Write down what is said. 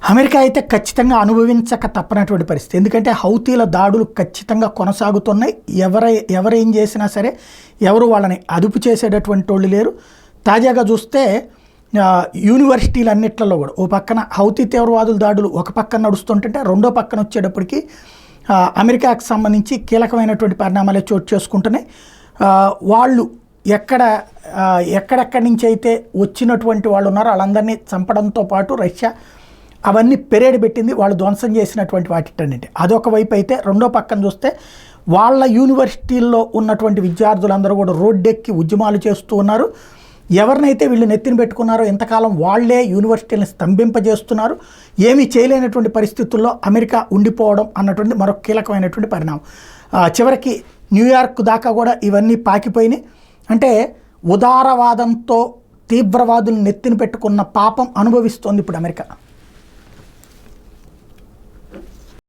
America అయితే ఖచ్చితంగా అనుభవించక తప్పనటువంటి పరిస్థితి. ఎందుకంటే హౌతీల దాడులు ఖచ్చితంగా కొనసాగుతున్నాయి. ఎవరేం చేసినా సరే ఎవరు వాళ్ళని అదుపు చేసేటటువంటి వాళ్ళు లేరు. తాజాగా చూస్తే యూనివర్సిటీలన్నిట్లలో కూడా ఓ పక్కన హౌతీ తీవ్రవాదుల దాడులు ఒక పక్కన నడుస్తుంటే రెండో పక్కన వచ్చేటప్పటికి అమెరికాకు సంబంధించి కీలకమైనటువంటి పరిణామాలే చోటు చేసుకుంటున్నాయి. వాళ్ళు ఎక్కడెక్కడి నుంచి అయితే వచ్చినటువంటి వాళ్ళు ఉన్నారో వాళ్ళందరినీ చంపడంతో పాటు రష్యా అవన్నీ పెరేడ్ పెట్టింది. వాళ్ళు ధ్వంసం చేసినటువంటి వాటిటన్నిటి అదొక వైపు అయితే, రెండో పక్కన చూస్తే వాళ్ళ యూనివర్సిటీల్లో ఉన్నటువంటి విద్యార్థులందరూ కూడా రోడ్డెక్కి ఉద్యమాలు చేస్తూ ఉన్నారు. ఎవరినైతే వీళ్ళు నెత్తిన పెట్టుకున్నారో ఇంతకాలం వాళ్లే యూనివర్సిటీలను స్తంభింపజేస్తున్నారు. ఏమీ చేయలేనటువంటి పరిస్థితుల్లో అమెరికా ఉండిపోవడం అన్నటువంటి మరొక కీలకమైనటువంటి పరిణామం. చివరికి న్యూయార్క్ దాకా కూడా ఇవన్నీ పాకిపోయినాయి. అంటే ఉదారవాదంతో తీవ్రవాదులను నెత్తిన పెట్టుకున్న పాపం అనుభవిస్తోంది ఇప్పుడు అమెరికా.